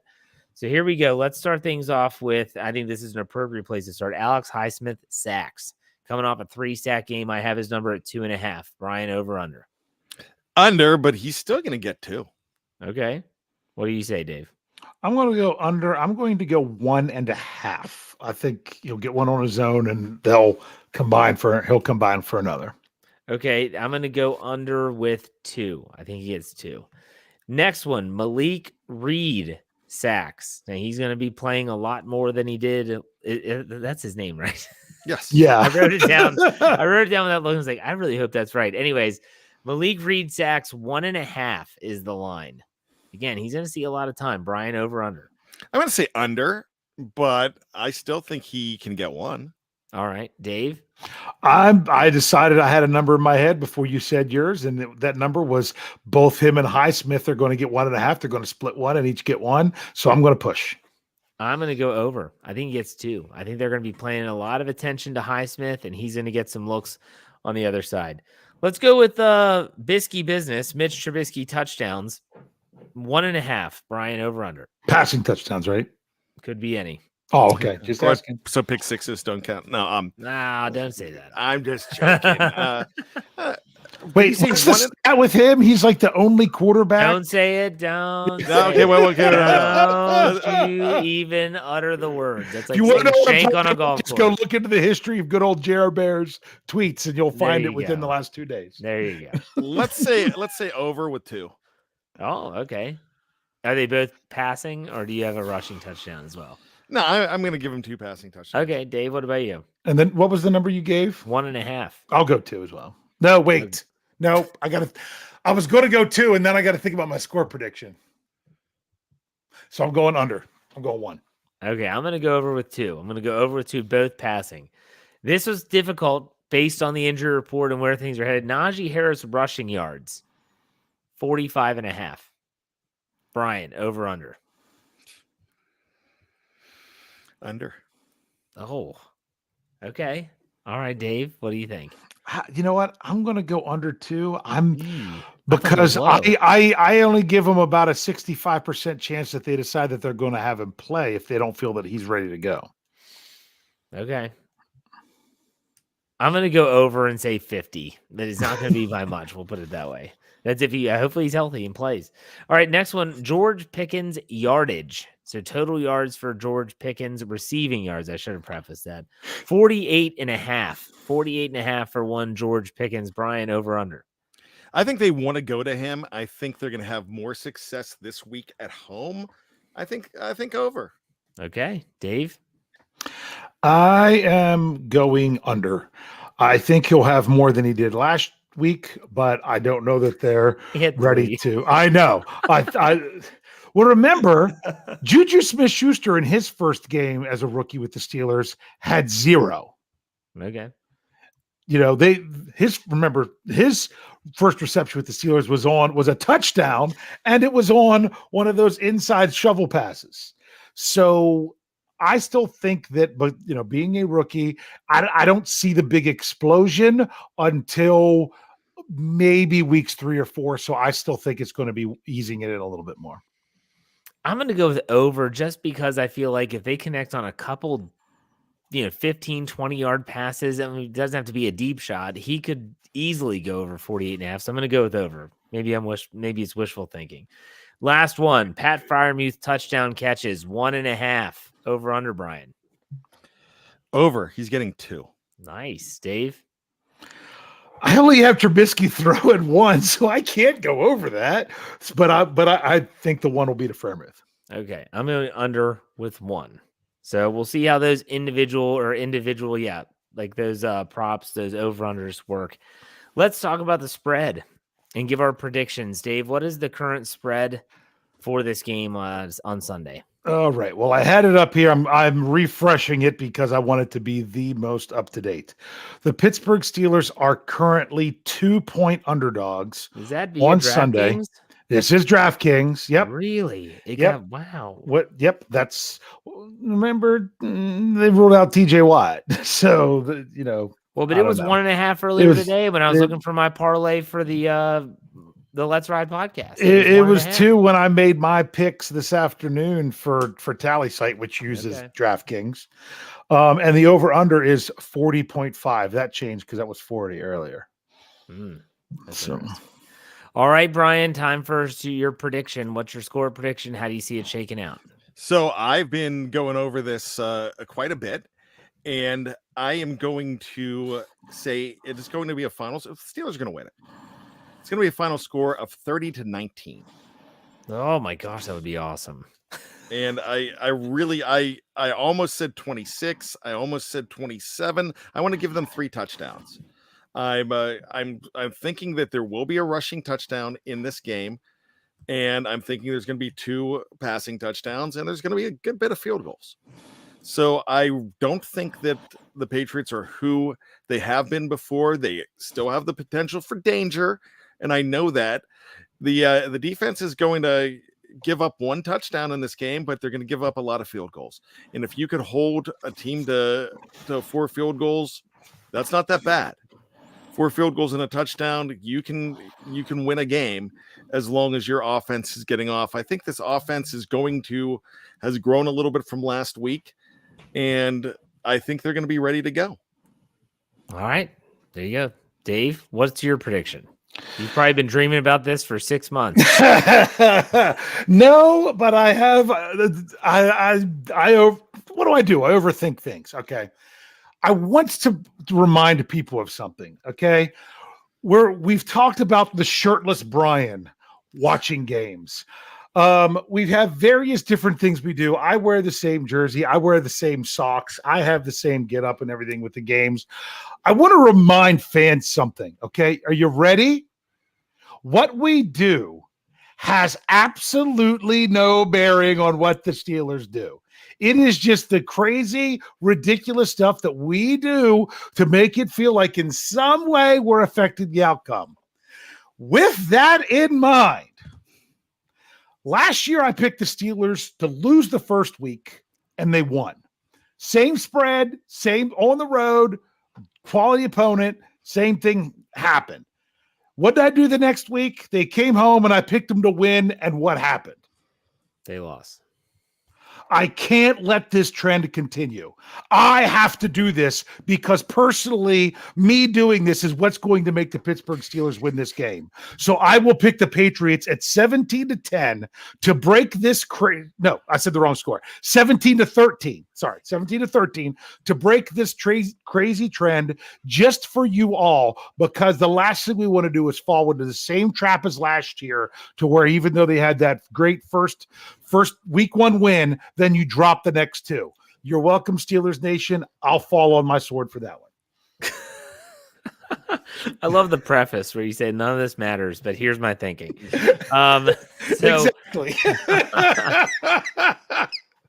Speaker 1: So here we go. Let's start things off with, I think this is an appropriate place to start. Alex Highsmith, sacks. Coming off a 3-sack game, I have his number at 2.5. Brian, over-under.
Speaker 2: Under, but he's still going to get 2.
Speaker 1: Okay. What do you say, Dave?
Speaker 3: I'm going to go under. I'm going to go 1.5. I think he'll get one on his own, and he'll combine for another.
Speaker 1: Okay, I'm going to go under with 2. I think he gets 2. Next one, Malik Reed, sacks. Now he's going to be playing a lot more than he did. That's his name, right?
Speaker 2: Yes.
Speaker 3: Yeah.
Speaker 1: I wrote it down. I wrote it down without looking. I was like, I really hope that's right. Anyways, Malik Reed sacks 1.5 is the line. Again, he's going to see a lot of time. Brian, over under.
Speaker 2: I'm going to say under, but I still think he can get 1.
Speaker 1: All right, Dave.
Speaker 3: I decided I had a number in my head before you said yours, and that number was both him and Highsmith are going to get 1.5. They're going to split 1 and each get 1. So I'm going to push. I'm
Speaker 1: going to go over. I think he gets 2. I think they're going to be paying a lot of attention to Highsmith, and he's going to get some looks on the other side. Let's go with Bisky business. Mitch Trubisky touchdowns. 1.5. Brian, over under.
Speaker 3: Passing touchdowns, right?
Speaker 1: Could be any.
Speaker 3: Oh, okay. Just asking.
Speaker 2: So pick sixes don't count. No,
Speaker 1: nah, don't say that.
Speaker 2: I'm just joking.
Speaker 3: Wait, what's the stat with him? He's like the only quarterback.
Speaker 1: Don't say it. Don't.
Speaker 2: Okay,
Speaker 1: you even utter the words. That's like
Speaker 3: you want to know
Speaker 1: shank on a golf
Speaker 3: just
Speaker 1: course.
Speaker 3: go look into the history of good old J.R. Bears tweets, and you'll find it within
Speaker 1: go.
Speaker 3: the last 2 days.
Speaker 1: There you go.
Speaker 2: let's say over with 2.
Speaker 1: Oh, okay. Are they both passing, or do you have a rushing touchdown as well?
Speaker 2: No, I'm going to give him 2 passing touchdowns.
Speaker 1: Okay, Dave, what about you?
Speaker 3: And then what was the number you gave?
Speaker 1: 1.5.
Speaker 3: I'll go 2 as well. No, wait. No, I was going to go 2, and then I got to think about my score prediction. So I'm going under. I'm going 1.
Speaker 1: Okay, I'm going to go over with 2. I'm going to go over with 2, both passing. This was difficult based on the injury report and where things are headed. Najee Harris rushing yards, 45.5. Brian, over under.
Speaker 2: Under.
Speaker 1: Oh, Okay. All right, Dave. What do you think?
Speaker 3: You know what? I'm going to go under 2.
Speaker 1: I thought you
Speaker 3: Because
Speaker 1: were low.
Speaker 3: I only give them about a 65% chance that they decide that they're going to have him play if they don't feel that he's ready to go.
Speaker 1: Okay. I'm going to go over and say 50. That is not going to be by much. We'll put it that way. That's if he, hopefully he's healthy and plays. All right, next one, George Pickens yardage. So total yards for George Pickens, receiving yards. I should have prefaced that. 48 and a half. 48 and a half for one George Pickens. Brian, over under.
Speaker 2: I think they want to go to him. I think they're going to have more success this week at home. I think over.
Speaker 1: Okay, Dave.
Speaker 3: I am going under. I think he'll have more than he did last week, but I don't know that they're ready to. I know. Well, remember, Juju Smith-Schuster in his first game as a rookie with the Steelers had 0.
Speaker 1: Okay.
Speaker 3: You know, his first reception with the Steelers was a touchdown, and it was on one of those inside shovel passes. So I still think that, but being a rookie, I don't see the big explosion until maybe weeks 3 or 4. So I still think it's going to be easing it in a little bit more.
Speaker 1: I'm going to go with over just because I feel like if they connect on a couple, 15, 20-yard passes, I mean, it doesn't have to be a deep shot. He could easily go over 48 and a half. So I'm going to go with over. Maybe it's wishful thinking. Last one, Pat Freiermuth touchdown catches 1.5. Over under, Brian.
Speaker 2: Over. He's getting 2.
Speaker 1: Nice, Dave.
Speaker 3: I only have Trubisky throwing 1, so I can't go over that. But I think the 1 will be to Freiermuth.
Speaker 1: Okay, I'm going under with 1. So we'll see how those individual, like those props, those over-unders work. Let's talk about the spread and give our predictions. Dave, what is the current spread for this game on Sunday?
Speaker 3: All right. Well, I had it up here. I'm refreshing it because I want it to be the most up to date. The Pittsburgh Steelers are currently 2-point underdogs.
Speaker 1: Is that
Speaker 3: on Sunday?
Speaker 1: Kings?
Speaker 3: This is DraftKings. Yep.
Speaker 1: Really? Wow.
Speaker 3: What? Yep. Remember they ruled out TJ Watt. So
Speaker 1: Well, but it was 1.5 earlier today when I was looking for my parlay for the Let's Ride podcast.
Speaker 3: It was 2 when I made my picks this afternoon for Tally Site, which uses DraftKings. And the over-under is 40.5. That changed because that was 40 earlier.
Speaker 1: All right, Brian, time for your prediction. What's your score prediction? How do you see it shaking out?
Speaker 2: So I've been going over this quite a bit, and I am going to say it is going to be a final. So the Steelers are going to win it. It's going to be a final score of 30-19.
Speaker 1: Oh my gosh, that would be awesome.
Speaker 2: And I almost said 26. I almost said 27. I want to give them 3 touchdowns. I'm thinking that there will be a rushing touchdown in this game, and I'm thinking there's going to be 2 passing touchdowns, and there's going to be a good bit of field goals. So I don't think that the Patriots are who they have been before. They still have the potential for danger, and I know that the defense is going to give up 1 touchdown in this game, but they're going to give up a lot of field goals. And if you could hold a team to 4 field goals, that's not that bad. 4 field goals and a touchdown, you can win a game as long as your offense is getting off. I think this offense has grown a little bit from last week, and I think they're going to be ready to go.
Speaker 1: All right, there you go. Dave, what's your prediction? You've probably been dreaming about this for 6 months.
Speaker 3: No, but I have. What do I do? I overthink things. Okay. I want to remind people of something. Okay. We've talked about the shirtless Brian watching games. We have various different things we do. I wear the same jersey. I wear the same socks. I have the same get up and everything with the games. I want to remind fans something. Okay. Are you ready? What we do has absolutely no bearing on what the Steelers do. It is just the crazy, ridiculous stuff that we do to make it feel like in some way we're affecting the outcome. With that in mind, last year I picked the Steelers to lose the first week, and they won. Same spread, same on the road, quality opponent, same thing happened. What did I do the next week? They came home and I picked them to win. And what happened?
Speaker 1: They lost.
Speaker 3: I can't let this trend continue. I have to do this because personally, me doing this is what's going to make the Pittsburgh Steelers win this game. So I will pick the Patriots at 17-10 to break this no, I said the wrong score. 17-13. Sorry, 17-13 to break this crazy trend just for you all, because the last thing we want to do is fall into the same trap as last year, to where even though they had that great first week 1 win, then you drop the next 2. You're welcome, Steelers Nation. I'll fall on my sword for that one.
Speaker 1: I love the preface where you say none of this matters, but here's my thinking.
Speaker 3: Exactly.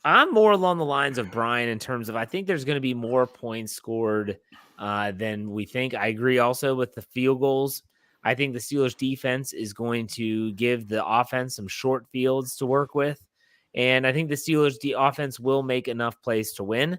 Speaker 1: I'm more along the lines of Brian in terms of I think there's going to be more points scored than we think. I agree also with the field goals. I think the Steelers defense is going to give the offense some short fields to work with. And I think the Steelers offense will make enough plays to win.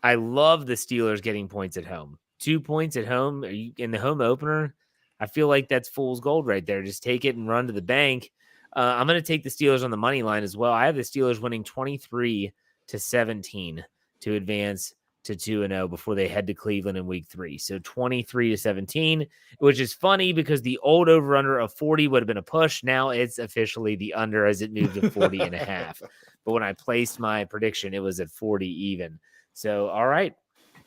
Speaker 1: I love the Steelers getting points at home. 2 points at home in the home opener. I feel like that's fool's gold right there. Just take it and run to the bank. I'm going to take the Steelers on the money line as well. I have the Steelers winning 23-17 to advance to 2-0 before they head to Cleveland in week 3. So 23-17, which is funny because the old over-under of 40 would have been a push. Now it's officially the under as it moved to 40.5. But when I placed my prediction, it was at 40 even. So, all right.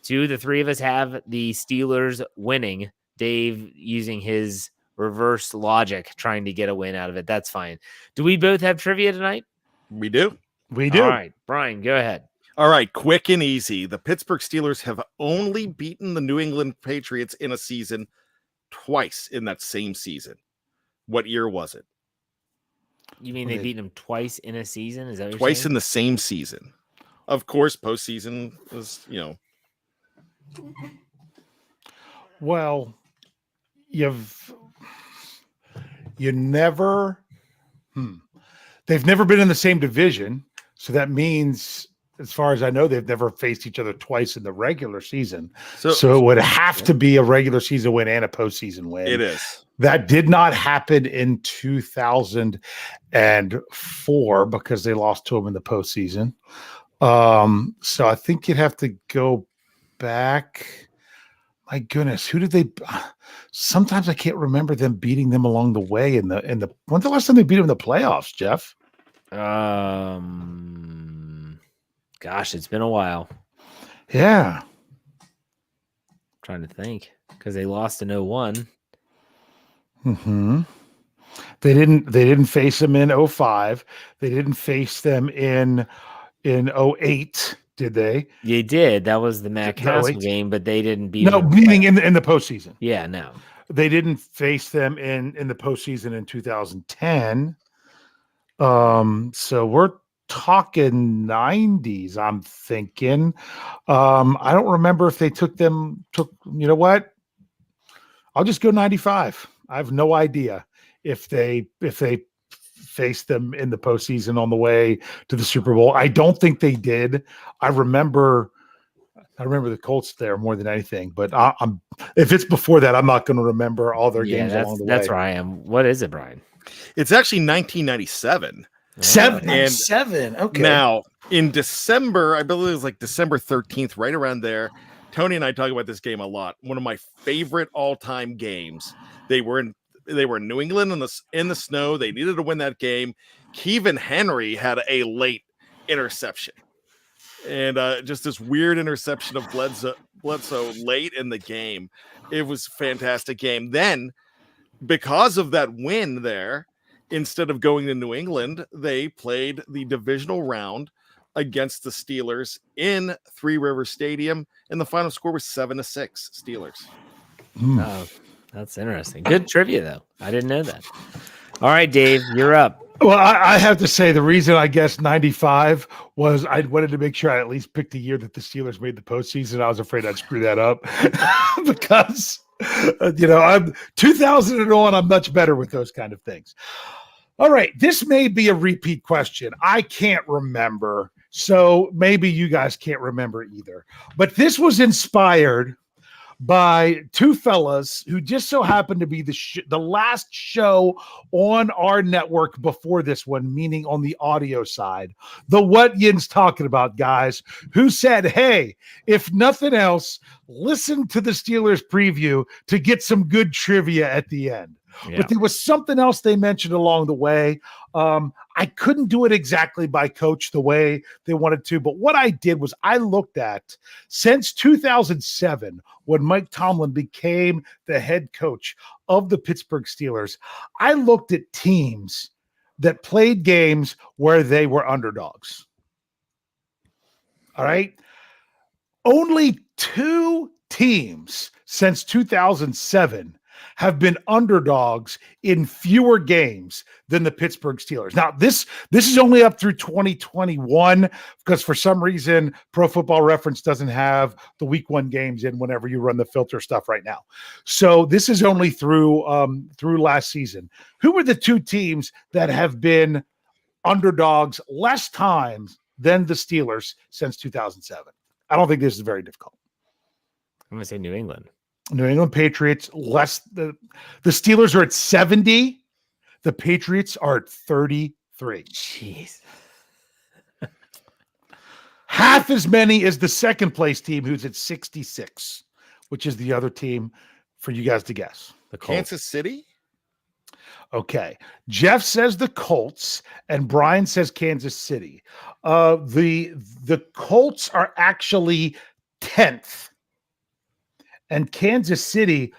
Speaker 1: 2 of the 3 of us have the Steelers winning. Dave using his reverse logic, trying to get a win out of it. That's fine. Do we both have trivia tonight?
Speaker 2: We do.
Speaker 3: We do.
Speaker 1: All right. Brian, go ahead.
Speaker 2: All right, quick and easy. The Pittsburgh Steelers have only beaten the New England Patriots in a season twice in that same season. What year was it?
Speaker 1: You mean they beat them twice in a season? Is that what you're
Speaker 2: Twice
Speaker 1: saying?
Speaker 2: in the same season. Of course, postseason was,
Speaker 3: Well, they've never been in the same division. So that means, as far as I know, they've never faced each other twice in the regular season. So it would have to be a regular season win and a postseason win.
Speaker 2: It is.
Speaker 3: That did not happen in 2004 because they lost to them in the postseason. So I think you'd have to go back. My goodness, who did they? Sometimes I can't remember them beating them along the way in the. When's the last time they beat them in the playoffs, Jeff?
Speaker 1: Gosh, it's been a while.
Speaker 3: Yeah.
Speaker 1: Trying to think because they lost in 01.
Speaker 3: Mm-hmm. They didn't face them in 05. They didn't face them in 08, did they?
Speaker 1: They did. That was the Matt Castle game, but they didn't beat them.
Speaker 3: Meaning in the postseason.
Speaker 1: Yeah, no.
Speaker 3: They didn't face them in the postseason in 2010. So we're talking 90s, I'm thinking. I don't remember if they took, you know what? I'll just go 95. I have no idea if they faced them in the postseason on the way to the Super Bowl. I don't think they did. I remember the Colts there more than anything, but if it's before that, I'm not going to remember all their games along the way.
Speaker 1: That's where I am. What is it, Brian?
Speaker 2: It's actually 1997.
Speaker 3: 7. Okay.
Speaker 2: Now, in December, I believe it was like December 13th, right around there, Tony and I talk about this game a lot. One of my favorite all-time games. They were in New England in the snow. They needed to win that game. Kevin Henry had a late interception. And just this weird interception of Bledsoe late in the game. It was a fantastic game. Then, because of that win there, instead of going to New England, they played the divisional round against the Steelers in Three Rivers Stadium, and the final score was 7-6 Steelers.
Speaker 1: Oh, that's interesting. Good trivia, though. I didn't know that. All right, Dave, you're up.
Speaker 3: Well, I have to say the reason I guessed 95 was I wanted to make sure I at least picked the year that the Steelers made the postseason. I was afraid I'd screw that up because, I'm 2000 and on. I'm much better with those kind of things. All right. This may be a repeat question. I can't remember. So maybe you guys can't remember either. But this was inspired by two fellas who just so happened to be the last show on our network before this one, meaning on the audio side. The What Yin's talking about guys who said, hey, if nothing else, listen to the Steelers preview to get some good trivia at the end. Yeah. But there was something else they mentioned along the way. I couldn't do it exactly by coach the way they wanted to, but what I did was I looked at since 2007, when Mike Tomlin became the head coach of the Pittsburgh Steelers, I looked at teams that played games where they were underdogs. All right. Only 2 teams since 2007 have been underdogs in fewer games than the Pittsburgh Steelers. Now, this is only up through 2021 because for some reason Pro Football Reference doesn't have the week 1 games in whenever you run the filter stuff right now. So this is only through last season. Who were the 2 teams that have been underdogs less times than the Steelers since 2007? I don't think this is very difficult.
Speaker 1: I'm going to say New England.
Speaker 3: New England Patriots, less the Steelers are at 70. The Patriots are at 33.
Speaker 1: Jeez.
Speaker 3: Half as many as the second place team, who's at 66, which is the other team for you guys to guess.
Speaker 2: The Kansas City?
Speaker 3: Okay. Jeff says the Colts and Brian says Kansas City. The Colts are actually 10th. And Kansas City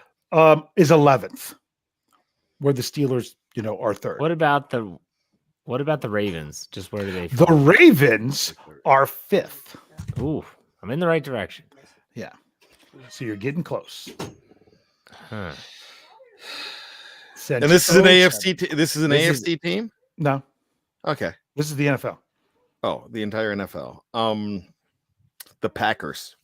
Speaker 3: is 11th, where the Steelers, are 3rd.
Speaker 1: What about the Ravens? Just where do they
Speaker 3: fall? The Ravens are 5th.
Speaker 1: Ooh, I'm in the right direction.
Speaker 3: Yeah. So you're getting close.
Speaker 2: Huh. And this is an AFC. This is an AFC team?
Speaker 3: No.
Speaker 2: Okay.
Speaker 3: This is the NFL.
Speaker 2: Oh, the entire NFL. The Packers.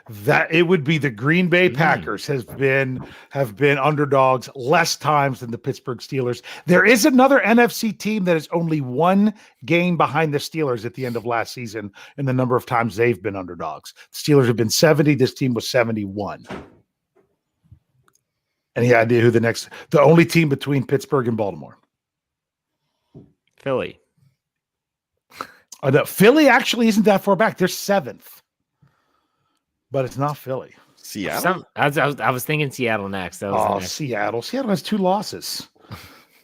Speaker 3: That it would be the Green Bay Packers have been underdogs less times than the Pittsburgh Steelers. There is another NFC team that is only 1 game behind the Steelers at the end of last season in the number of times they've been underdogs. The Steelers have been 70. This team was 71. Any idea who the only team between Pittsburgh and Baltimore?
Speaker 1: Philly.
Speaker 3: No, Philly actually isn't that far back. They're 7th. But it's not Philly.
Speaker 2: Seattle?
Speaker 1: I was thinking Seattle next.
Speaker 3: Seattle. Seattle has 2 losses.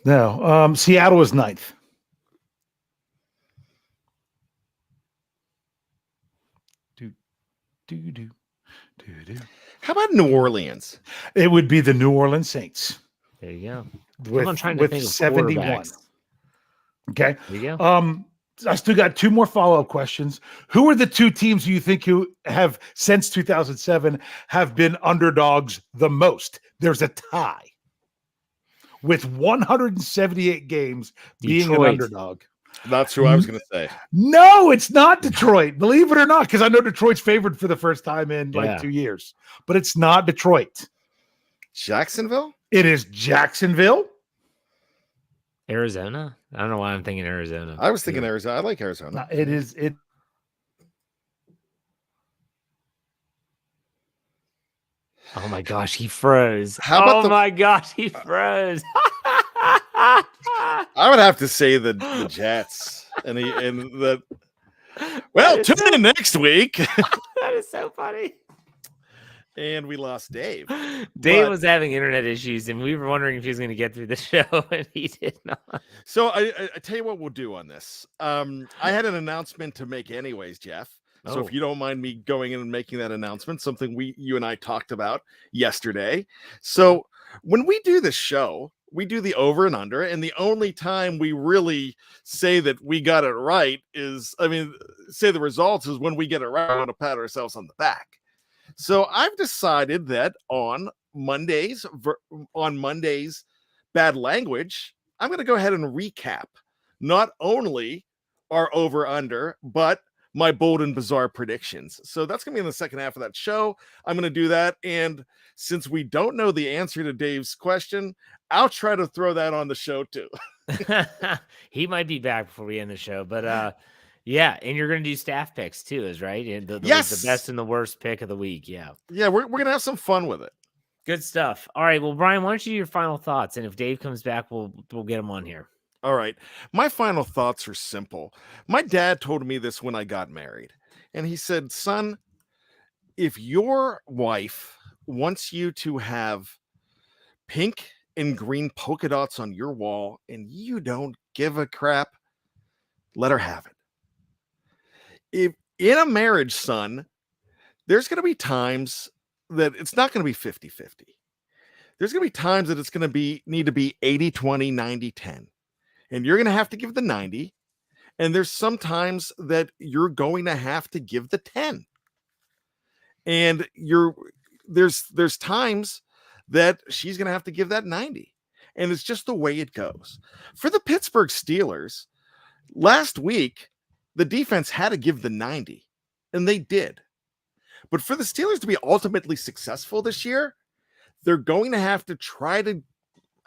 Speaker 3: No, Seattle is 9th.
Speaker 2: How about New Orleans?
Speaker 3: It would be the New Orleans Saints.
Speaker 1: There you go.
Speaker 3: I'm trying to think of 71. Okay.
Speaker 1: There you go.
Speaker 3: I still got 2 more follow-up questions. Who are the 2 teams you think who have since 2007 have been underdogs the most? There's a tie with 178 games being an underdog.
Speaker 2: That's who I was going to say.
Speaker 3: No, it's not Detroit. Believe it or not, because I know Detroit's favored for the first time in 2 years. But it's not Detroit.
Speaker 2: Jacksonville?
Speaker 3: It is Jacksonville.
Speaker 1: Arizona? I don't know why I'm thinking Arizona.
Speaker 2: I was thinking Arizona. I like Arizona.
Speaker 3: It.
Speaker 1: Oh my gosh, he froze.
Speaker 2: My
Speaker 1: gosh, he froze.
Speaker 2: I would have to say the Jets Well, tune in next week.
Speaker 1: That is so funny.
Speaker 2: And we lost Dave.
Speaker 1: Dave was having internet issues, and we were wondering if he was going to get through the show, and he did not.
Speaker 2: So I tell you what we'll do on this. I had an announcement to make anyways, Jeff. So if you don't mind me going in and making that announcement, something you and I talked about yesterday. So when we do this show, we do the over and under, and the only time we really say that we got it right say the results is when we get it right. We want to pat ourselves on the back. So I've decided that on Mondays, bad language, I'm going to go ahead and recap not only our over under, but my bold and bizarre predictions. So that's going to be in the second half of that show. I'm going to do that. And since we don't know the answer to Dave's question, I'll try to throw that on the show too.
Speaker 1: He might be back before we end the show, but Yeah, and you're going to do staff picks too, is right? And the
Speaker 2: Yes.
Speaker 1: best and the worst pick of the week. Yeah.
Speaker 2: Yeah, we're going to have some fun with it.
Speaker 1: Good stuff. All right. Well, Brian, why don't you do your final thoughts? And if Dave comes back, we'll get him on here.
Speaker 2: All right. My final thoughts are simple. My dad told me this when I got married. And he said, son, if your wife wants you to have pink and green polka dots on your wall and you don't give a crap, let her have it. If in a marriage, son, there's going to be times that it's not going to be 50-50. There's going to be times that it's going to need to be 80-20, 90-10. And you're going to have to give the 90. And there's sometimes that you're going to have to give the 10. And there's times that she's going to have to give that 90. And it's just the way it goes. For the Pittsburgh Steelers, last week, the defense had to give the 90, and they did. But for the Steelers to be ultimately successful this year, they're going to have to try to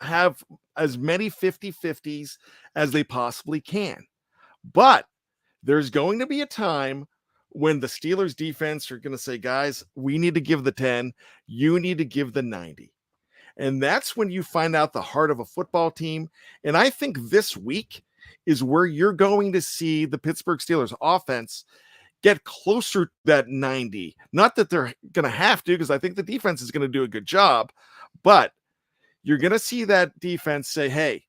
Speaker 2: have as many 50-50s as they possibly can. But there's going to be a time when the Steelers defense are going to say, guys, we need to give the 10. You need to give the 90. And that's when you find out the heart of a football team. And I think this week is where you're going to see the Pittsburgh Steelers offense get closer to that 90. Not that they're going to have to, because I think the defense is going to do a good job, but you're going to see that defense say, hey,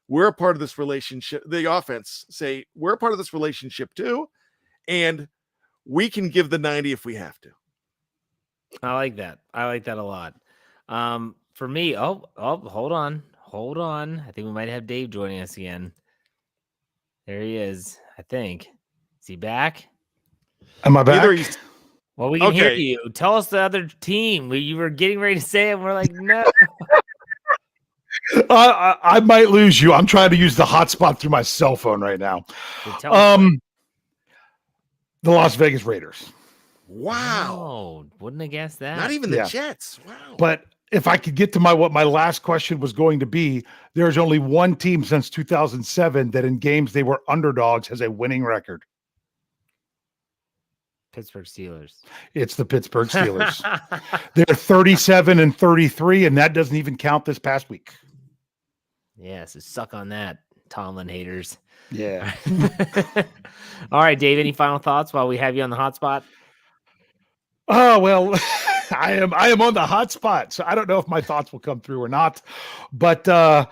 Speaker 2: we're a part of this relationship. The offense say, we're a part of this relationship too, and we can give the 90 if we have to.
Speaker 1: I like that. I like that a lot. For me, hold on. I think we might have Dave joining us again. There he is, I think. Is he back?
Speaker 3: Am I back?
Speaker 1: Well, we can hear you. Tell us the other team. You were getting ready to say it, and we're like, no.
Speaker 3: I might lose you. I'm trying to use the hotspot through my cell phone right now. The Las Vegas Raiders.
Speaker 2: Wow.
Speaker 1: Oh, wouldn't have guessed that.
Speaker 2: Not even the Jets. Wow.
Speaker 3: But if I could get to what my last question was going to be, there's only one team since 2007 that in games they were underdogs has a winning record.
Speaker 1: Pittsburgh Steelers.
Speaker 3: It's the Pittsburgh Steelers. They're 37-33, and that doesn't even count this past week.
Speaker 1: Yeah, so suck on that, Tomlin haters.
Speaker 3: Yeah.
Speaker 1: All right, Dave, any final thoughts while we have you on the hot spot?
Speaker 3: Oh, well, I am on the hot spot, so I don't know if my thoughts will come through or not. But I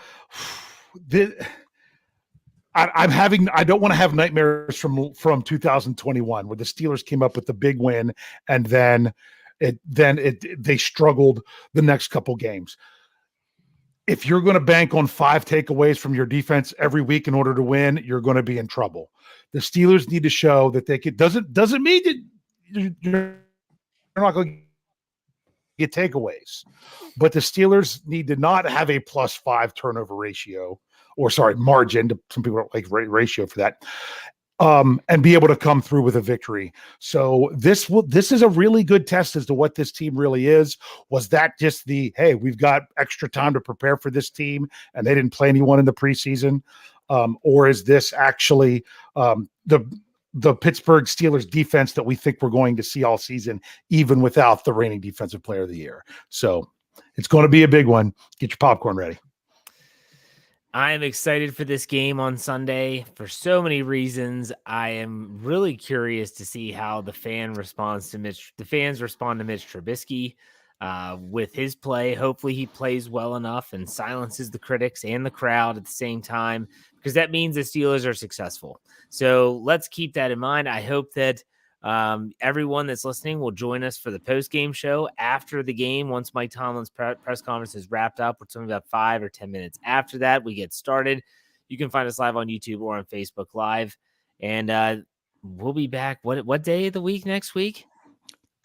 Speaker 3: don't want to have nightmares from 2021 where the Steelers came up with the big win and then they struggled the next couple games. If you're going to bank on 5 takeaways from your defense every week in order to win, you're going to be in trouble. The Steelers need to show that they could. Doesn't mean that you're not going to get takeaways, but the Steelers need to not have a +5 turnover ratio. Or margin. Some people don't like ratio for that, and be able to come through with a victory. So this is a really good test as to what this team really is. Was that just hey, we've got extra time to prepare for this team, and they didn't play anyone in the preseason, or is this actually the Pittsburgh Steelers defense that we think we're going to see all season, even without the reigning defensive player of the year? So it's going to be a big one. Get your popcorn ready.
Speaker 1: I am excited for this game on Sunday for so many reasons. I am really curious to see how the fans respond to Mitch Trubisky with his play. Hopefully he plays well enough and silences the critics and the crowd at the same time, because that means the Steelers are successful. So let's keep that in mind. I hope that everyone that's listening will join us for the post-game show after the game. Once Mike Tomlin's press conference is wrapped up, it's only about 5 or 10 minutes after that we get started. You can find us live on YouTube or on Facebook Live, and we'll be back. What day of the week next week?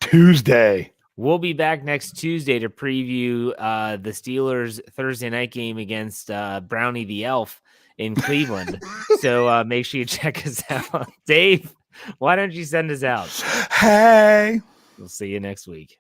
Speaker 3: Tuesday.
Speaker 1: We'll be back next Tuesday to preview the Steelers Thursday night game against Brownie the Elf in Cleveland. So make sure you check us out. Dave, why don't you send us out?
Speaker 3: Hey.
Speaker 1: We'll see you next week.